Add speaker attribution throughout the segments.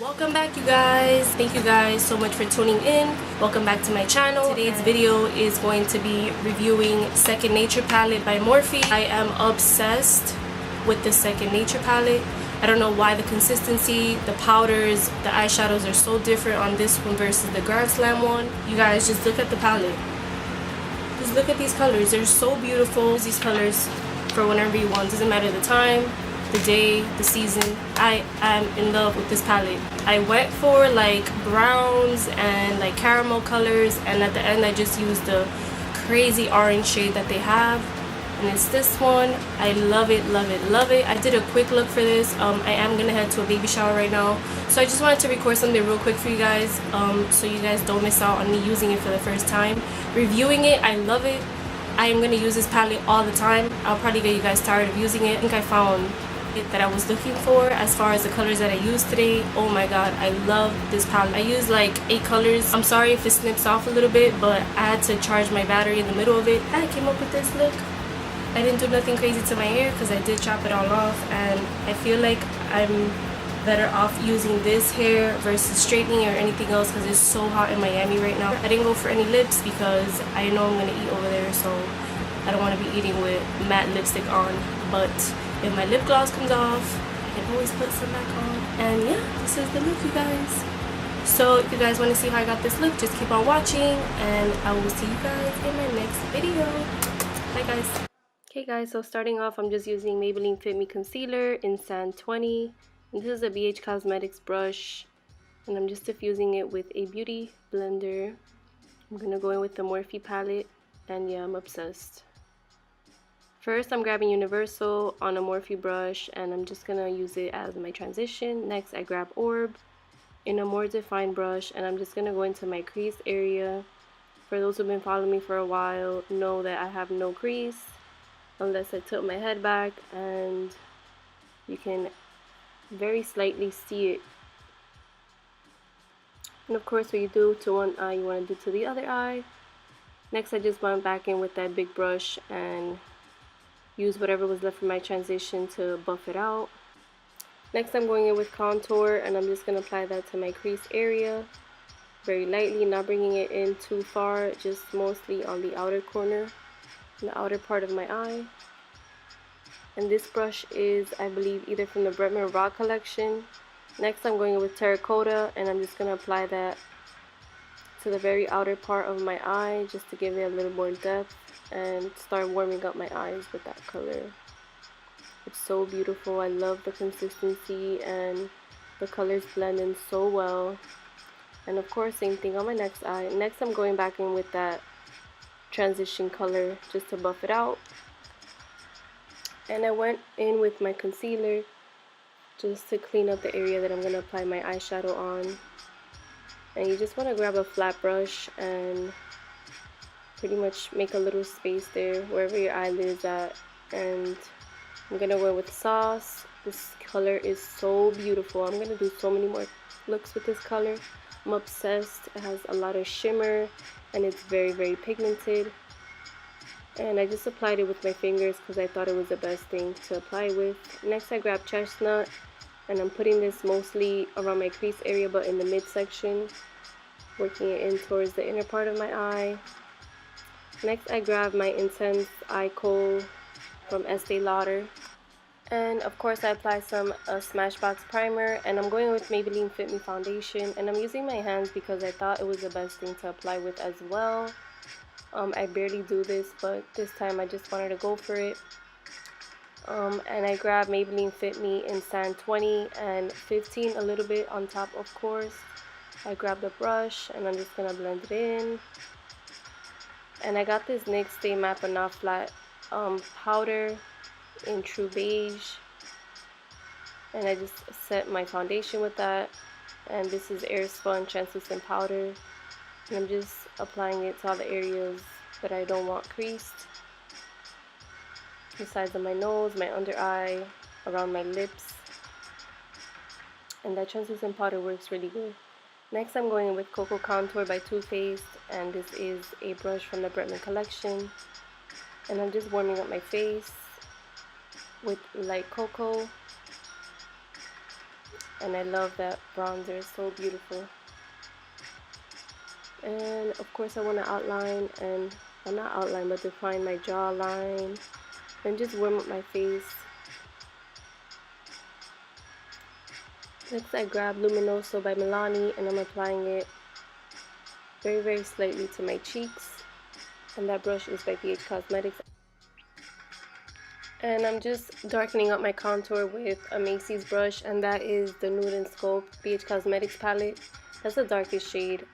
Speaker 1: Welcome back, you guys. Thank you guys so much for tuning in. Welcome back to my channel. Today's video is going to be reviewing Second Nature palette by Morphe. I am obsessed with the Second Nature palette. I don't know why the consistency, the powders, the eyeshadows are so different on this one versus the Grand Slam one. You guys just look at the palette. Just look at these colors. They're so beautiful. These colors for whenever you want. Doesn't matter the time, the day, the season. I am in love with this palette. I went for like browns and like caramel colors, and at the end I just used the crazy orange shade that they have, and it's this one. I love it, love it, love it. I did a quick look for this. I am gonna head to a baby shower right now, so I just wanted to record something real quick for you guys, so you guys don't miss out on me using it for the first time, reviewing it. I love it. I am gonna use this palette all the time. I'll probably get you guys tired of using it. I think I found it that I was looking for as far as the colors that I used today. Oh my god, I love this palette. I used like 8 colors. I'm sorry if it snips off a little bit, but I had to charge my battery in the middle of it. I came up with this look. I didn't do nothing crazy to my hair because I did chop it all off, and I feel like I'm better off using this hair versus straightening or anything else because it's so hot in Miami right now. I didn't go for any lips because I know I'm gonna eat over there, so I don't want to be eating with matte lipstick on. But if my lip gloss comes off, I can always put some back on. And yeah, this is the look, you guys. So if you guys want to see how I got this look, just keep on watching, and I will see you guys in my next video. Bye guys. Okay guys, so starting off, I'm just using Maybelline Fit Me Concealer in Sand 20. And this is a BH Cosmetics brush, and I'm just diffusing it with a beauty blender. I'm gonna go in with the Morphe palette, and yeah, I'm obsessed. First, I'm grabbing Universal on a Morphe brush, and I'm just gonna use it as my transition. Next, I grab Orb in a more defined brush, and I'm just gonna go into my crease area. For those who've been following me for a while, know that I have no crease unless I tilt my head back, and you can very slightly see it. And of course, what you do to one eye, you want to do to the other eye. Next, I just went back in with that big brush and use whatever was left from my transition to buff it out. Next, I'm going in with contour, and I'm just going to apply that to my crease area very lightly, not bringing it in too far, just mostly on the outer corner, the outer part of my eye. And this brush is, I believe, either from the Bretman Rock collection. Next, I'm going in with Terracotta, and I'm just going to apply that to the very outer part of my eye just to give it a little more depth and start warming up my eyes with that color. It's so beautiful. I love the consistency, and the colors blend in so well. And of course, same thing on my next eye. Next, I'm going back in with that transition color just to buff it out. And I went in with my concealer just to clean up the area that I'm going to apply my eyeshadow on. And you just want to grab a flat brush and pretty much make a little space there wherever your eyelid is at. And I'm going to go with Sauce. This color is so beautiful. I'm going to do so many more looks with this color. I'm obsessed. It has a lot of shimmer, and it's very, very pigmented. And I just applied it with my fingers because I thought it was the best thing to apply with. Next, I grabbed Chestnut, and I'm putting this mostly around my crease area, but in the midsection, working it in towards the inner part of my eye. Next, I grab my Intense Eye Kohl from Estee Lauder. And of course, I apply some Smashbox primer, and I'm going with Maybelline Fit Me foundation, and I'm using my hands because I thought it was the best thing to apply with as well. I barely do this, but this time I just wanted to go for it. And I grabbed Maybelline Fit Me in Sand 20 and 15 a little bit on top, of course. I grabbed a brush, and I'm just going to blend it in. And I got this NYX Stay Matte But Not Flat powder in True Beige. And I just set my foundation with that. And this is AirSpun Translucent Powder. And I'm just applying it to all the areas that I don't want creased. The sides of my nose, my under eye, around my lips. And that translucent powder works really good. Next, I'm going in with Cocoa Contour by Too Faced, and this is a brush from the Bretman collection. And I'm just warming up my face with light cocoa. and I love that bronzer. It's so beautiful. And of course I want to outline and, well, not outline, but define my jawline and just warm up my face. Next I grab Luminoso by MILANI and I'm applying it very, very slightly to my cheeks. And that brush is by BH Cosmetics. And I'm just darkening up my contour with a Macy's brush, and that is the Nude and SCULPT BH Cosmetics palette. That's the darkest shade.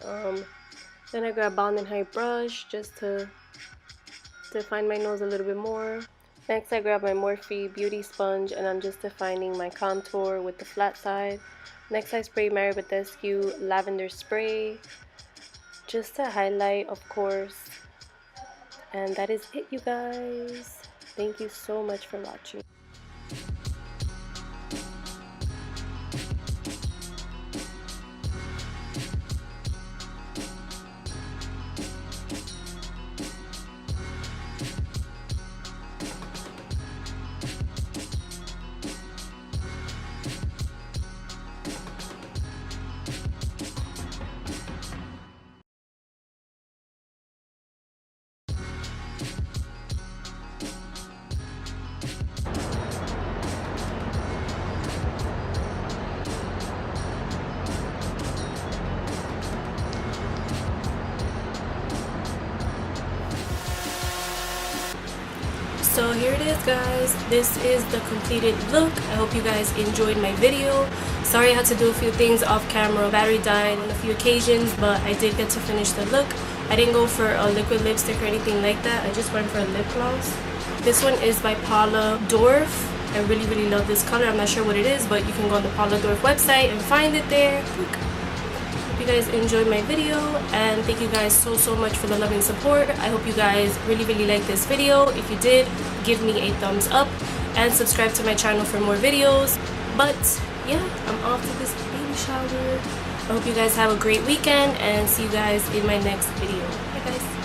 Speaker 1: Then I grab Bond and Height brush just to define my nose a little bit more. Next I grab my Morphe Beauty Sponge and I'm just defining my contour with the flat side. Next I spray Married with SQ Lavender Spray just to highlight, of course. And that is it, you guys. Thank you so much for watching. So here it is, guys. This is the completed look. I hope you guys enjoyed my video. Sorry I had to do a few things off camera. Battery died on a few occasions, but I did get to finish the look. I didn't go for a liquid lipstick or anything like that. I just went for a lip gloss. This one is by Paula Dorf. I really, really love this color. I'm not sure what it is, but you can go on the Paula Dorf website and find it there. Look. Hope you guys enjoyed my video, and thank you guys so much for the love and support. I hope you guys really liked this video. If you did, give me a thumbs up and subscribe to my channel for more videos. But yeah, I'm off to this baby shower. I hope you guys have a great weekend and see you guys in my next video. Bye guys.